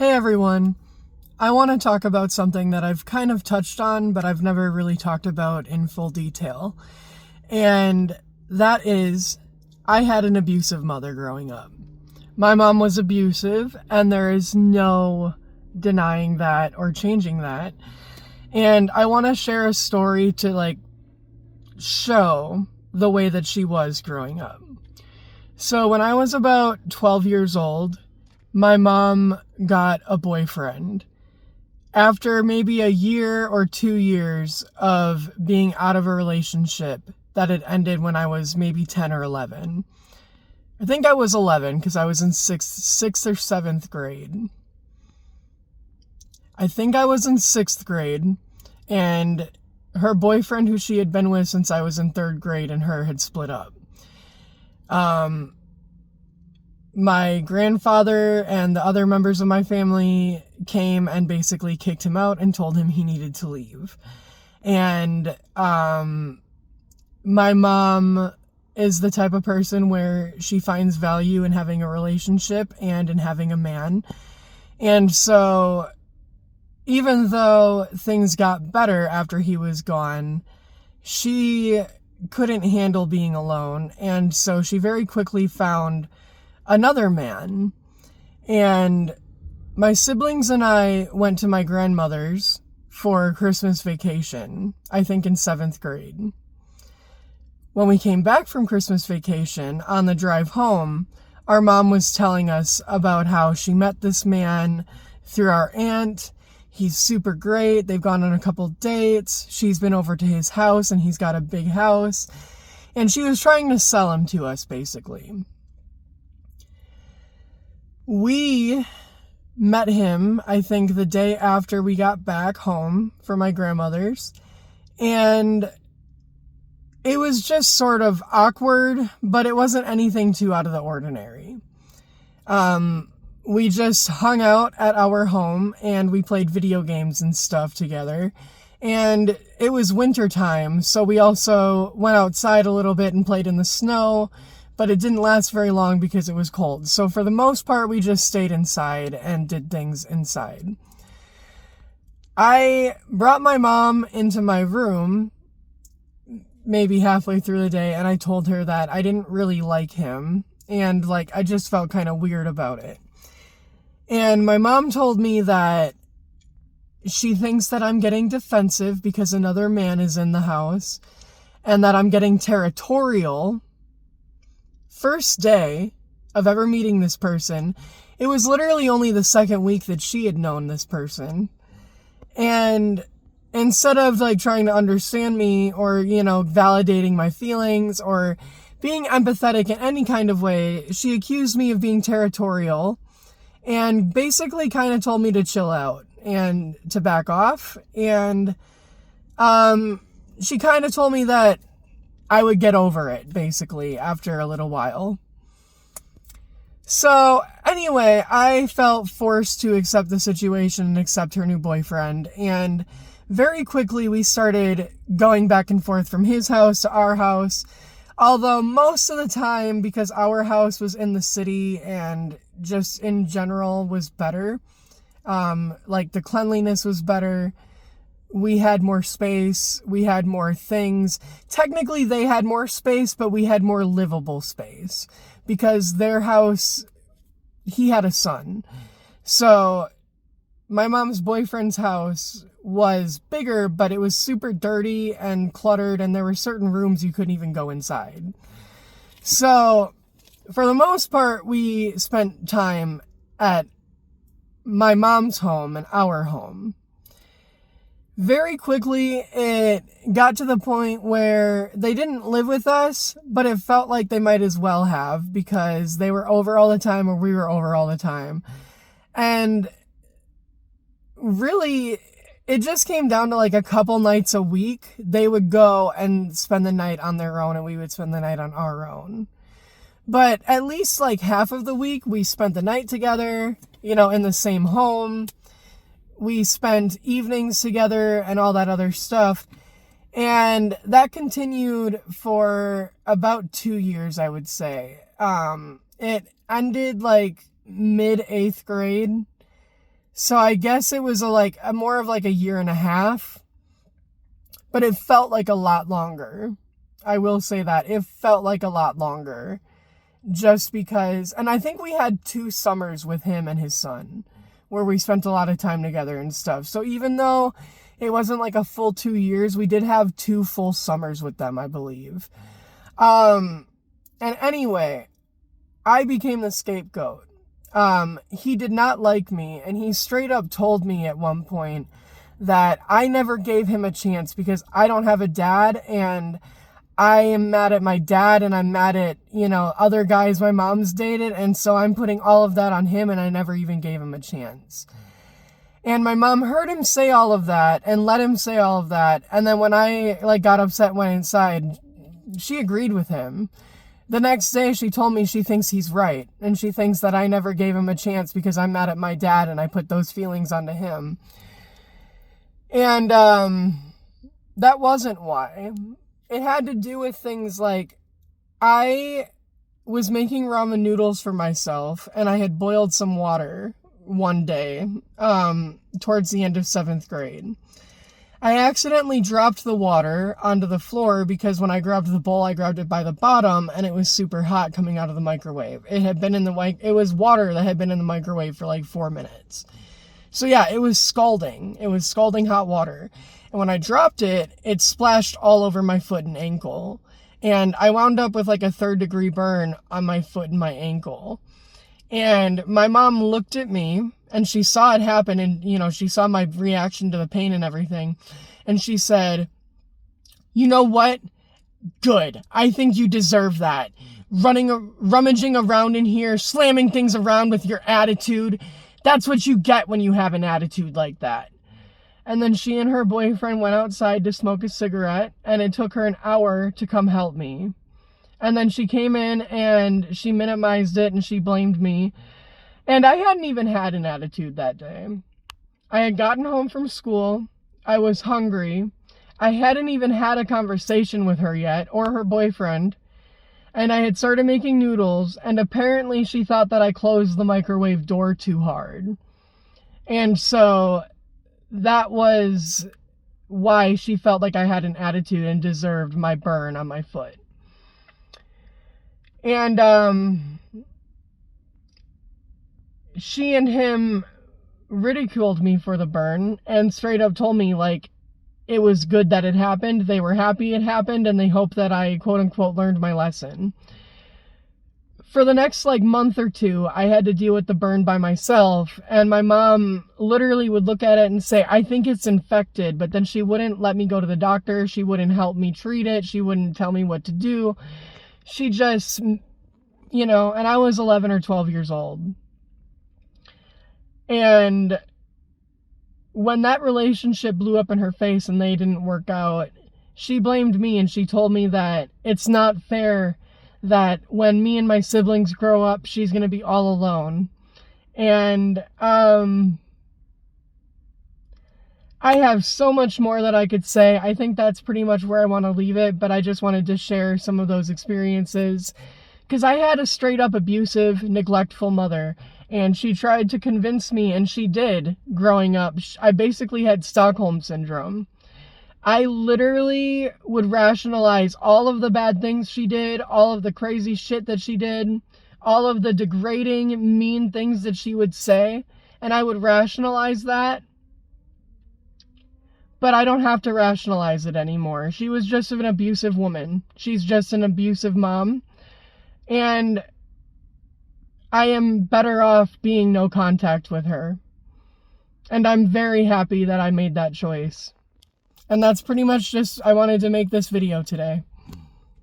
Hey everyone, I want to talk about something that I've kind of touched on, but I've never really talked about in full detail. And that is, I had an abusive mother growing up. My mom was abusive, and there is no denying that or changing that. And I want to share a story to show the way that she was growing up. So when I was about 12 years old, my mom got a boyfriend. After maybe a year or 2 years of being out of a relationship that had ended when I was maybe 10 or 11. I think I was 11 because I was in sixth or seventh grade. I think I was in sixth grade, and her boyfriend, who she had been with since I was in third grade, and her had split up. My grandfather and the other members of my family came and basically kicked him out and told him he needed to leave. And my mom is the type of person where she finds value in having a relationship and in having a man. And so even though things got better after he was gone, she couldn't handle being alone. And so she very quickly found another man. And my siblings and I went to my grandmother's for Christmas vacation, I think in seventh grade. When we came back from Christmas vacation, on the drive home, our mom was telling us about how she met this man through our aunt. He's super great. They've gone on a couple dates. She's been over to his house, and he's got a big house. And she was trying to sell him to us, basically. We met him, I think, the day after we got back home from my grandmother's. And it was just sort of awkward, but it wasn't anything too out of the ordinary. We just hung out at our home, and we played video games and stuff together. And it was winter time, so we also went outside a little bit and played in the snow, but it didn't last very long because it was cold. So for the most part, we just stayed inside and did things inside. I brought my mom into my room maybe halfway through the day, and I told her that I didn't really like him, and I just felt kind of weird about it. And my mom told me that she thinks that I'm getting defensive because another man is in the house, and that I'm getting territorial. First day of ever meeting this person, it was literally only the second week that she had known this person. And instead of trying to understand me or, validating my feelings or being empathetic in any kind of way, she accused me of being territorial and basically kind of told me to chill out and to back off. And she kind of told me that I would get over it, basically, after a little while. So, anyway, I felt forced to accept the situation and accept her new boyfriend. And very quickly, we started going back and forth from his house to our house. Although most of the time, because our house was in the city and just in general was better, the cleanliness was better. We had more space. We had more things. Technically, they had more space, but we had more livable space because their house, he had a son. So my mom's boyfriend's house was bigger, but it was super dirty and cluttered, and there were certain rooms you couldn't even go inside. So for the most part, we spent time at my mom's home and our home. Very quickly, it got to the point where they didn't live with us, but it felt like they might as well have because they were over all the time or we were over all the time. And really, it just came down to a couple nights a week. They would go and spend the night on their own, and we would spend the night on our own. But at least half of the week, we spent the night together, in the same home. We spent evenings together and all that other stuff. And that continued for about 2 years, I would say. It ended mid 8th grade. So I guess it was more of like a year and a half, but it felt like a lot longer. I will say that it felt like a lot longer just because, and I think we had 2 summers with him and his son where we spent a lot of time together and stuff. So even though it wasn't like a full 2 years, we did have 2 full summers with them, I believe. And anyway, I became the scapegoat. He did not like me, and he straight up told me at one point that I never gave him a chance because I don't have a dad, and I am mad at my dad, and I'm mad at, other guys my mom's dated, and so I'm putting all of that on him, and I never even gave him a chance. And my mom heard him say all of that, and let him say all of that, and then when I, got upset and went inside, she agreed with him. The next day, she told me she thinks he's right, and she thinks that I never gave him a chance because I'm mad at my dad, and I put those feelings onto him. And, that wasn't why. It had to do with things like, I was making ramen noodles for myself, and I had boiled some water one day, towards the end of 7th grade. I accidentally dropped the water onto the floor because when I grabbed the bowl, I grabbed it by the bottom, and it was super hot coming out of the microwave. It was water that had been in the microwave for like 4 minutes. So yeah, it was scalding. It was scalding hot water. And when I dropped it, it splashed all over my foot and ankle. And I wound up with like a 3rd-degree burn on my foot and my ankle. And my mom looked at me, and she saw it happen, and, she saw my reaction to the pain and everything. And she said, "You know what? Good. I think you deserve that. Rummaging around in here, slamming things around with your attitude. That's what you get when you have an attitude like that." And then she and her boyfriend went outside to smoke a cigarette, and it took her an hour to come help me. And then she came in, and she minimized it, and she blamed me. And I hadn't even had an attitude that day. I had gotten home from school. I was hungry. I hadn't even had a conversation with her yet, or her boyfriend. And I had started making noodles, and apparently she thought that I closed the microwave door too hard. And so that was why she felt like I had an attitude and deserved my burn on my foot. And, she and him ridiculed me for the burn and straight up told me, it was good that it happened. They were happy it happened, and they hoped that I, quote-unquote, learned my lesson. For the next, month or 2, I had to deal with the burn by myself, and my mom literally would look at it and say, "I think it's infected," but then she wouldn't let me go to the doctor. She wouldn't help me treat it. She wouldn't tell me what to do. She just, and I was 11 or 12 years old. And when that relationship blew up in her face and they didn't work out, she blamed me, and she told me that it's not fair that when me and my siblings grow up, she's going to be all alone. And I have so much more that I could say. I think that's pretty much where I want to leave it, but I just wanted to share some of those experiences because I had a straight up abusive, neglectful mother. And she tried to convince me, and she did, growing up. I basically had Stockholm Syndrome. I literally would rationalize all of the bad things she did, all of the crazy shit that she did, all of the degrading, mean things that she would say, and I would rationalize that. But I don't have to rationalize it anymore. She was just an abusive woman. She's just an abusive mom. And I am better off being no contact with her. And I'm very happy that I made that choice. And that's pretty much I wanted to make this video today.